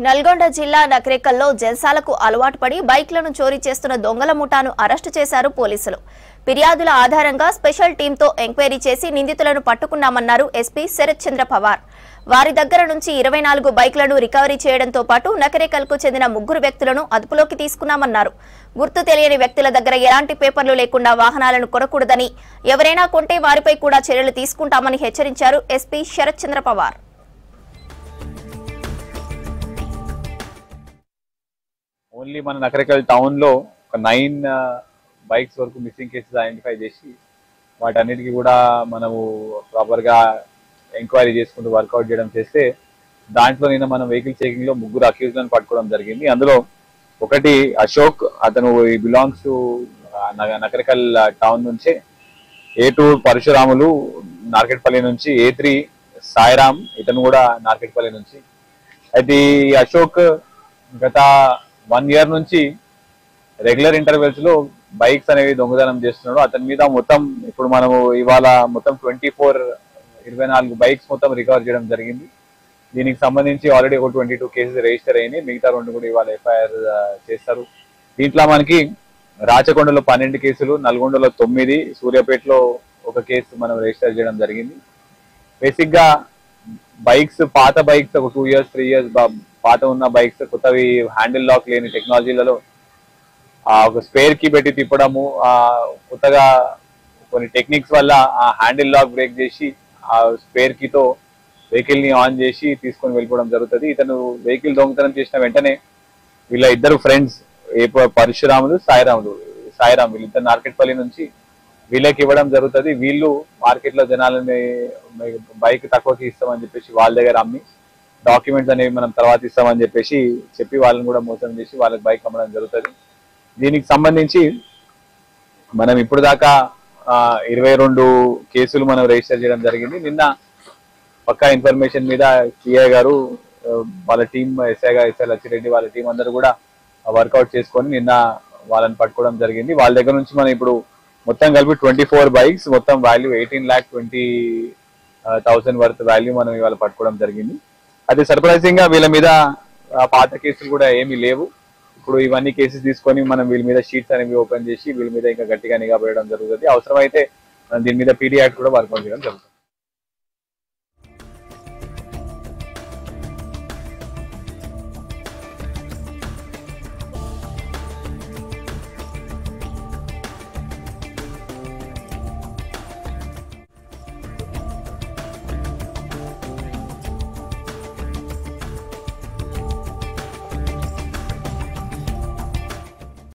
నల్గొండ జిల్లా నకరేకల్లో జల్సాలకు అలవాటు పడి బైక్లను చోరీ చేస్తున్న దొంగల ముఠాను అరెస్టు చేశారు పోలీసులు. ఫిర్యాదుల ఆధారంగా స్పెషల్ టీంతో ఎంక్వైరీ చేసి నిందితులను పట్టుకున్నామన్నారు ఎస్పీ శరత్ చంద్ర పవార్. వారి దగ్గర నుంచి 24 బైక్లను రికవరీ చేయడంతో పాటు నకరేకల్కు చెందిన 3 వ్యక్తులను అదుపులోకి తీసుకున్నామన్నారు. గుర్తు తెలియని వ్యక్తుల దగ్గర ఎలాంటి పేపర్లు లేకుండా వాహనాలను కొనకూడదని, ఎవరైనా కొంటే వారిపై కూడా చర్యలు తీసుకుంటామని హెచ్చరించారు ఎస్పీ శరత్ చంద్ర పవార్. ఓన్లీ మన నకరేకల్ టౌన్ లో ఒక 9 బైక్స్ వరకు మిస్సింగ్ కేసెస్ ఐడెంటిఫై చేసి వాటన్నిటికీ కూడా మనము ప్రాపర్ గా ఎంక్వైరీ చేసుకుంటూ వర్కౌట్ చేయడం చేస్తే దాంట్లో నిన్న మనం వెహికల్ చెకింగ్ లో 3 అక్యూజ్లను పట్టుకోవడం జరిగింది. అందులో ఒకటి అశోక్, అతను బిలాంగ్స్ టు నకరేకల్ టౌన్ నుంచి. A2 పరశురాములు నార్కెట్పల్లి నుంచి. A3 సాయిరామ్, ఇతను కూడా నార్కెట్పల్లి నుంచి. అయితే ఈ అశోక్ గత 1 year నుంచి రెగ్యులర్ ఇంటర్వెల్స్ లో బైక్స్ అనేవి దొంగతనం చేస్తున్నాడు. అతని మీద మొత్తం ఇప్పుడు మనము ఇవాళ మొత్తం 24 బైక్స్ మొత్తం రికవర్ చేయడం జరిగింది. దీనికి సంబంధించి ఆల్రెడీ ఒక 22 కేసెస్ రిజిస్టర్ అయినాయి. మిగతా 2 కూడా ఇవాళ FIR చేస్తారు. దీంట్లో మనకి రాచకొండలో 12 కేసులు, నల్గొండలో 9, సూర్యాపేటలో 1 కేసు మనం రిజిస్టర్ చేయడం జరిగింది. బేసిక్ గా బైక్స్, పాత బైక్స్ ఒక 2 years 3 years పాత ఉన్న బైక్స్, కొత్తవి హ్యాండిల్ లాక్ లేని టెక్నాలజీలలో ఒక స్పేర్ కి పెట్టి తిప్పడము, కొత్తగా కొన్ని టెక్నిక్స్ వల్ల ఆ హ్యాండిల్ లాక్ బ్రేక్ చేసి ఆ స్పేర్ కీతో వెహికల్ ని ఆన్ చేసి తీసుకొని వెళ్ళిపోవడం జరుగుతుంది. ఇతను వెహికల్ దొంగతనం చేసిన వెంటనే వీళ్ళ 2 ఫ్రెండ్స్ పరశురాములు, సాయిరామ్ వీళ్ళిద్దరు నార్కెట్పల్లి నుంచి వీళ్ళకి ఇవ్వడం జరుగుతుంది. వీళ్ళు మార్కెట్ లో జనాలని బైక్ తక్కువకి ఇస్తామని చెప్పేసి వాళ్ళ దగ్గర అమ్మి డాక్యుమెంట్స్ అనేవి మనం తర్వాత ఇస్తామని చెప్పి వాళ్ళని కూడా మోసం చేసి వాళ్ళకి బైక్ అమ్మడం జరుగుతుంది. దీనికి సంబంధించి మనం ఇప్పుడు దాకా 22 కేసులు మనం రిజిస్టర్ చేయడం జరిగింది. నిన్న పక్కా ఇన్ఫర్మేషన్ మీద సిఐ గారు, వాళ్ళ టీం, ఎస్ఐ లచ్చిరెడ్డి వాళ్ళ టీం అందరూ కూడా వర్కౌట్ చేసుకొని నిన్న వాళ్ళని పట్టుకోవడం జరిగింది. వాళ్ళ దగ్గర నుంచి మనం ఇప్పుడు మొత్తం కలిపి 24 బైక్స్, మొత్తం వాల్యూ 18,20,000 వర్త్ వాల్యూ మనం ఇవాళ పట్టుకోవడం జరిగింది. అది సర్ప్రైజింగ్ గా వీళ్ళ మీద పాత కేసులు కూడా ఏమీ లేవు. ఇప్పుడు ఇవన్నీ కేసెస్ తీసుకొని మనం వీళ్ళ మీద షీట్స్ అనేవి ఓపెన్ చేసి వీళ్ళ మీద ఇంకా గట్టిగా నిఘా పెట్టడం జరుగుతుంది. అవసరమైతే దీని మీద PD యాక్ట్ కూడా వర్కౌట్ చేయడం జరుగుతుంది.